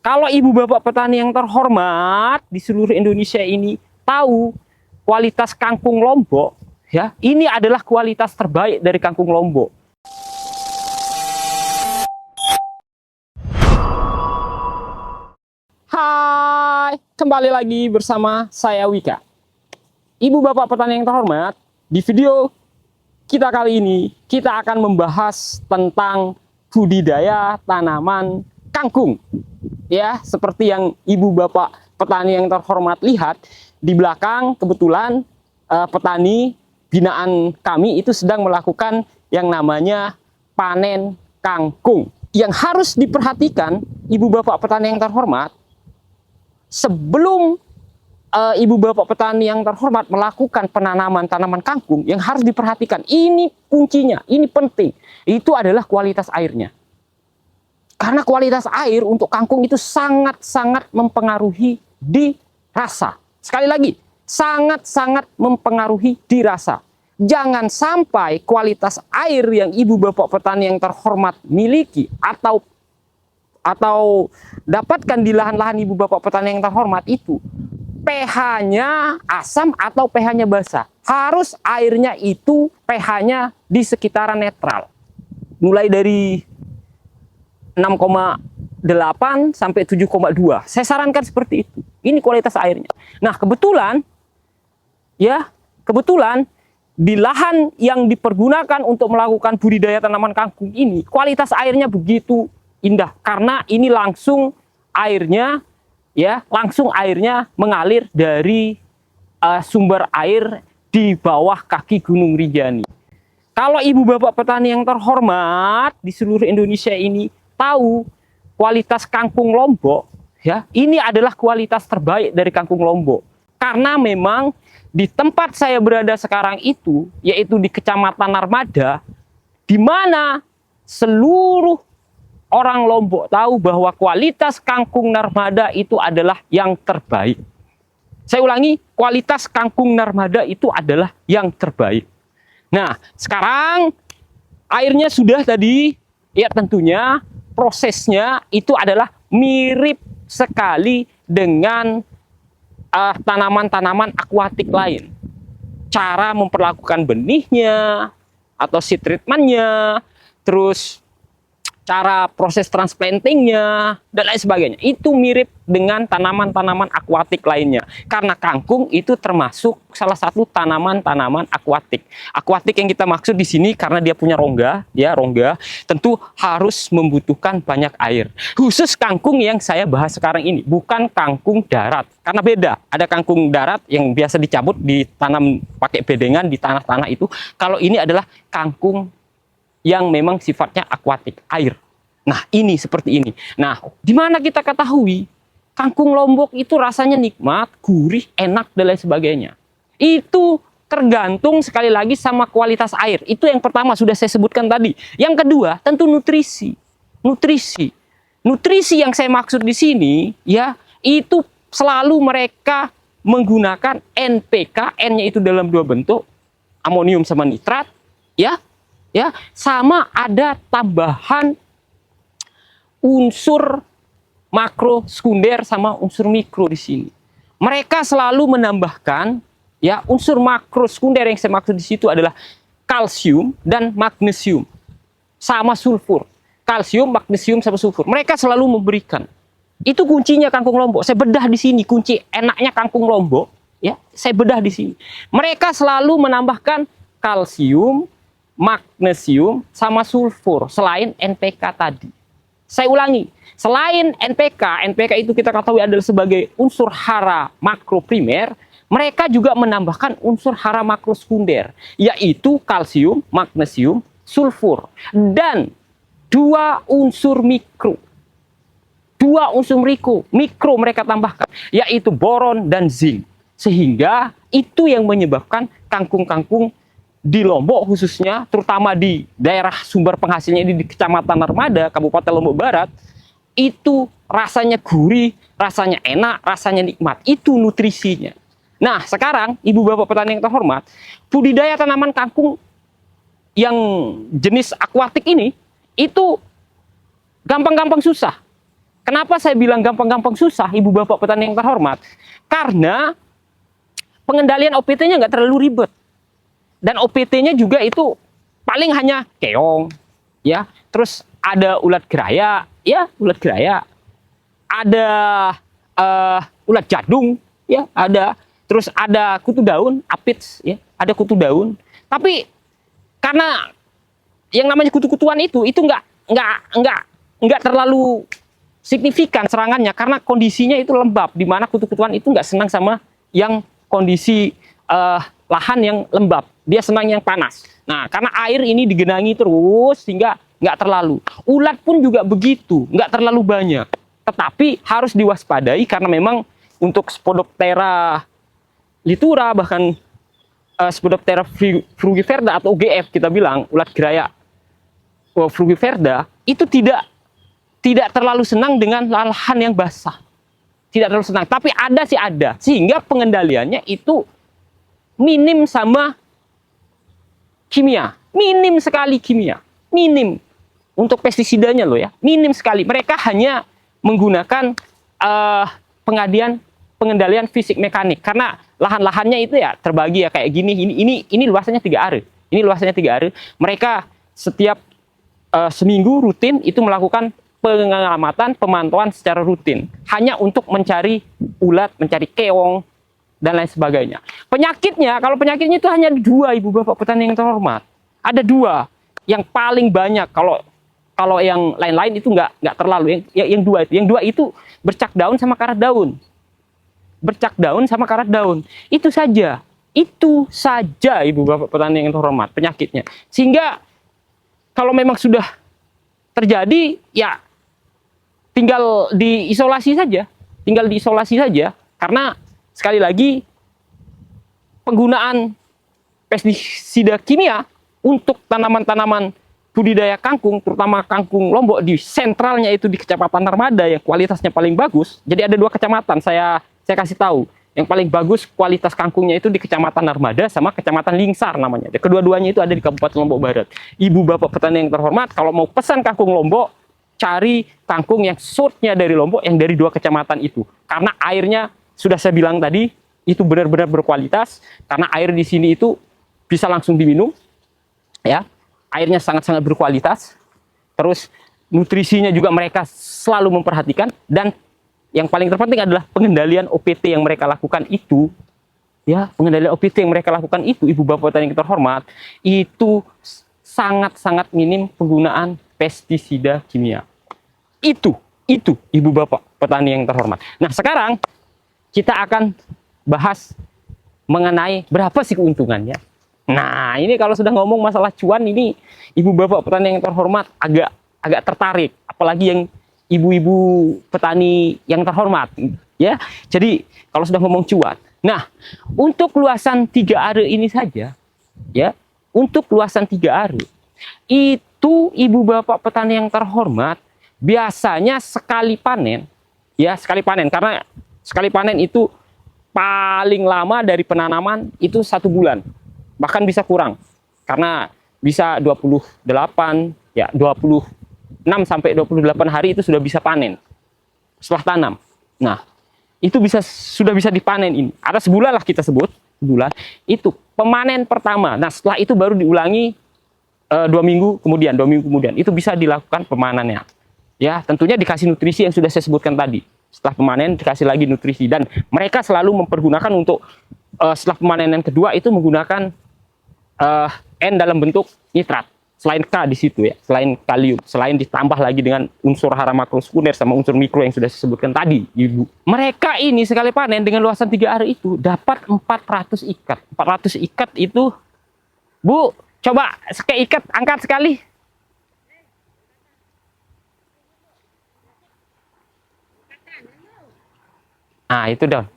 Kalau ibu bapak petani yang terhormat di seluruh Indonesia ini tahu kualitas kangkung Lombok, ya, ini adalah kualitas terbaik dari kangkung Lombok. Hai, kembali lagi bersama saya Wika. Ibu bapak petani yang terhormat, di video kita kali ini kita akan membahas tentang budidaya tanaman kangkung. Ya, seperti yang ibu bapak petani yang terhormat lihat di belakang, kebetulan petani binaan kami itu sedang melakukan yang namanya panen kangkung. Yang harus diperhatikan ibu bapak petani yang terhormat, sebelum ibu bapak petani yang terhormat melakukan penanaman tanaman kangkung, yang harus diperhatikan, ini kuncinya, ini penting, itu adalah kualitas airnya. Karena kualitas air untuk kangkung itu sangat-sangat mempengaruhi di rasa. Sekali lagi, sangat-sangat mempengaruhi di rasa. Jangan sampai kualitas air yang ibu bapak petani yang terhormat miliki atau dapatkan di lahan-lahan ibu bapak petani yang terhormat itu pH-nya asam atau pH-nya basah. Harus airnya itu pH-nya di sekitaran netral. Mulai dari 6,8 sampai 7,2. Saya sarankan seperti itu. Ini kualitas airnya. Nah, kebetulan di lahan yang dipergunakan untuk melakukan budidaya tanaman kangkung ini, kualitas airnya begitu indah karena ini langsung airnya mengalir dari sumber air di bawah kaki Gunung Rinjani. Kalau ibu bapak petani yang terhormat di seluruh Indonesia ini tahu kualitas kangkung Lombok, ya, ini adalah kualitas terbaik dari kangkung Lombok. Karena memang di tempat saya berada sekarang itu, yaitu di Kecamatan Narmada, di mana seluruh orang Lombok tahu bahwa kualitas kangkung Narmada itu adalah yang terbaik. Saya ulangi, kualitas kangkung Narmada itu adalah yang terbaik. Nah, sekarang airnya sudah tadi, ya tentunya prosesnya itu adalah mirip sekali dengan tanaman-tanaman akuatik lain. Cara memperlakukan benihnya atau seed treatmentnya, terus cara proses transplantingnya, dan lain sebagainya. Itu mirip dengan tanaman-tanaman akuatik lainnya. Karena kangkung itu termasuk salah satu tanaman-tanaman akuatik. Akuatik yang kita maksud di sini karena dia punya rongga, ya rongga, tentu harus membutuhkan banyak air. Khusus kangkung yang saya bahas sekarang ini, bukan kangkung darat. Karena beda, ada kangkung darat yang biasa dicabut, ditanam pakai bedengan di tanah-tanah itu. Kalau ini adalah kangkung yang memang sifatnya akuatik, air. Nah, ini seperti ini. Nah, di mana kita ketahui kangkung Lombok itu rasanya nikmat, gurih, enak, dan lain sebagainya. Itu tergantung sekali lagi sama kualitas air. Itu yang pertama sudah saya sebutkan tadi. Yang kedua, tentu nutrisi. Nutrisi yang saya maksud di sini, ya, itu selalu mereka menggunakan NPK, N-nya itu dalam dua bentuk, amonium sama nitrat, ya, sama ada tambahan unsur makro sekunder sama unsur mikro di sini. Mereka selalu menambahkan, ya, unsur makro sekunder yang saya maksud di situ adalah kalsium dan magnesium sama sulfur. Kalsium, magnesium sama sulfur. Mereka selalu memberikan. Itu kuncinya kangkung Lombok. Saya bedah di sini kunci enaknya kangkung Lombok, ya. Saya bedah di sini. Mereka selalu menambahkan kalsium, magnesium sama sulfur selain NPK tadi. Saya ulangi, selain NPK itu kita ketahui adalah sebagai unsur hara makro primer, mereka juga menambahkan unsur hara makro sekunder, yaitu kalsium, magnesium, sulfur, dan dua unsur mikro mereka tambahkan, yaitu boron dan zinc. Sehingga itu yang menyebabkan kangkung-kangkung di Lombok khususnya, terutama di daerah sumber penghasilnya ini di Kecamatan Narmada, Kabupaten Lombok Barat, itu rasanya gurih, rasanya enak, rasanya nikmat. Itu nutrisinya. Nah, sekarang ibu bapak petani yang terhormat, budidaya tanaman kangkung yang jenis akuatik ini, itu gampang-gampang susah. Kenapa saya bilang gampang-gampang susah, Ibu Bapak petani yang terhormat? Karena pengendalian OPT-nya nggak terlalu ribet. Dan OPT-nya juga itu paling hanya keong, ya. Terus ada ulat geraya, ya, ulat geraya. Ada ulat jadung, ya, ada. Terus ada kutu daun, aphids, ya, ada kutu daun. Tapi karena yang namanya kutu-kutuan itu nggak terlalu signifikan serangannya karena kondisinya itu lembab, di mana kutu-kutuan itu nggak senang sama yang kondisi lahan yang lembab, dia senang yang panas. Nah, karena air ini digenangi terus sehingga nggak terlalu. Ulat pun juga begitu, nggak terlalu banyak, tetapi harus diwaspadai karena memang untuk Spodoptera litura, bahkan Spodoptera frugiverda atau OGF kita bilang, ulat geraya frugiverda itu tidak terlalu senang dengan lahan yang basah. Tidak terlalu senang, tapi ada sih ada. Sehingga pengendaliannya itu minim sama kimia. Minim sekali kimia. Minim. Untuk pestisidanya loh ya. Minim sekali. Mereka hanya menggunakan pengendalian fisik mekanik. Karena lahan-lahannya itu ya terbagi ya kayak gini. Ini luasannya 3 are. Ini luasannya 3 are. Mereka setiap seminggu rutin itu melakukan pengamatan, pemantauan secara rutin. Hanya untuk mencari ulat, mencari keong, dan lain sebagainya. Penyakitnya, kalau penyakitnya itu hanya 2, Ibu Bapak petani yang terhormat. Ada 2 yang paling banyak. Kalau yang lain-lain itu nggak terlalu. Yang dua itu bercak daun sama karat daun. Bercak daun sama karat daun. Itu saja. Itu saja, Ibu Bapak petani yang terhormat, penyakitnya. Sehingga kalau memang sudah terjadi, ya tinggal diisolasi saja. Tinggal diisolasi saja. Karena sekali lagi, penggunaan pestisida kimia untuk tanaman-tanaman budidaya kangkung, terutama kangkung Lombok di sentralnya itu di Kecamatan Narmada yang kualitasnya paling bagus. Jadi ada 2 kecamatan, saya kasih tahu. Yang paling bagus kualitas kangkungnya itu di Kecamatan Narmada sama Kecamatan Lingsar namanya. Kedua-duanya itu ada di Kabupaten Lombok Barat. Ibu Bapak petani yang terhormat, kalau mau pesan kangkung Lombok, cari kangkung yang source-nya dari Lombok yang dari 2 kecamatan itu. Karena airnya sudah saya bilang tadi itu benar-benar berkualitas. Karena air di sini itu bisa langsung diminum, ya. Airnya sangat-sangat berkualitas. Terus nutrisinya juga mereka selalu memperhatikan, dan yang paling terpenting adalah pengendalian OPT yang mereka lakukan itu, ya, pengendalian OPT yang mereka lakukan itu, Ibu Bapak petani yang terhormat, itu sangat-sangat minim penggunaan pestisida kimia. Itu Ibu Bapak petani yang terhormat. Nah, sekarang kita akan bahas mengenai berapa sih keuntungannya. Nah, ini kalau sudah ngomong masalah cuan, ini Ibu Bapak petani yang terhormat agak tertarik, apalagi yang ibu-ibu petani yang terhormat, ya. Jadi kalau sudah ngomong cuan, nah, untuk luasan 3 are ini saja, ya, untuk luasan 3 are itu, Ibu Bapak petani yang terhormat, biasanya sekali panen, ya, sekali panen, karena sekali panen itu paling lama dari penanaman itu 1 bulan, bahkan bisa kurang, karena bisa 28, ya, 6 sampai 28 hari itu sudah bisa panen setelah tanam. Nah, itu sudah bisa dipanen ini. Ada sebulan lah kita sebut, sebulan. Itu pemanen pertama. Nah, setelah itu baru diulangi 2 minggu kemudian, 2 minggu kemudian. Itu bisa dilakukan pemanennya. Ya, tentunya dikasih nutrisi yang sudah saya sebutkan tadi. Setelah pemanen dikasih lagi nutrisi, dan mereka selalu mempergunakan untuk setelah pemanenan kedua itu menggunakan N dalam bentuk nitrat. Selain K di situ, ya, selain kalium, selain ditambah lagi dengan unsur hara makrosekunder sama unsur mikro yang sudah saya sebutkan tadi, Ibu. Mereka ini sekali panen dengan luasan 3 are itu dapat 400 ikat. 400 ikat itu, Bu, coba ikat, angkat sekali. Nah, itu dong.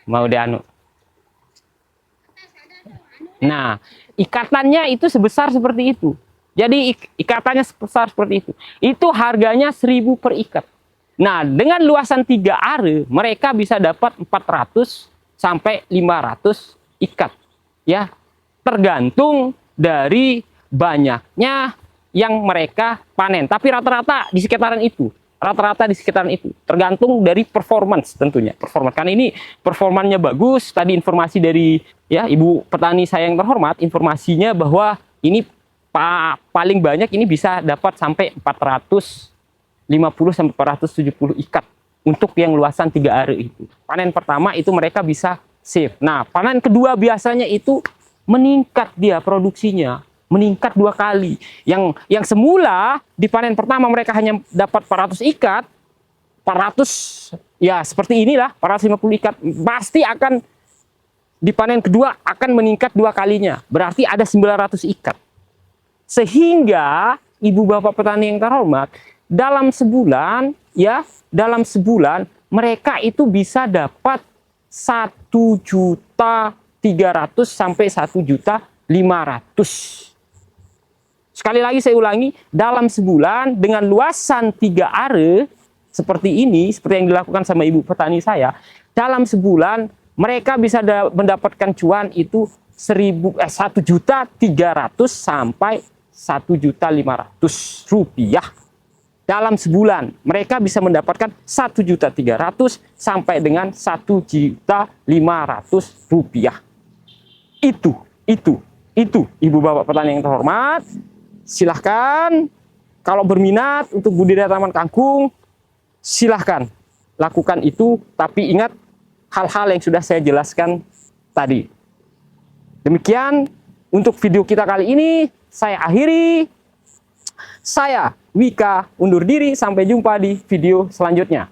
Mau dianu. Nah, ikatannya itu sebesar seperti itu. Jadi ikatannya sebesar seperti itu. Itu harganya 1.000 per ikat. Nah, dengan luasan 3 are, mereka bisa dapat 400 sampai 500 ikat. Ya, tergantung dari banyaknya yang mereka panen. Tapi rata-rata di sekitaran itu. Rata-rata di sekitaran itu. Tergantung dari performance tentunya. Performance. Karena ini performanya bagus. Tadi informasi dari ya ibu petani saya yang terhormat, informasinya bahwa ini paling banyak ini bisa dapat sampai 450 sampai 470 ikat untuk yang luasan 3 are itu. Panen pertama itu mereka bisa save. Nah, panen kedua biasanya itu meningkat dia produksinya, meningkat 2 kali. Yang semula di panen pertama mereka hanya dapat 400 ikat, 400 ya seperti inilah 450 ikat, pasti akan di panen kedua akan meningkat 2 kalinya. Berarti ada 900 ikat. Sehingga ibu bapak petani yang terhormat, dalam sebulan ya, dalam sebulan mereka itu bisa dapat 1.300.000 sampai 1.500.000. Sekali lagi saya ulangi, dalam sebulan dengan luasan 3 are seperti ini, seperti yang dilakukan sama ibu petani saya, dalam sebulan mereka bisa mendapatkan cuan itu 1.300.000 sampai 1.500.000 rupiah. Dalam sebulan mereka bisa mendapatkan 1.300.000 sampai dengan 1.500.000 rupiah. Itu ibu bapak petani yang terhormat, silahkan kalau berminat untuk budidaya tanaman kangkung, silahkan lakukan itu, tapi ingat hal-hal yang sudah saya jelaskan tadi. Demikian untuk video kita kali ini, saya akhiri. Saya Wika undur diri, sampai jumpa di video selanjutnya.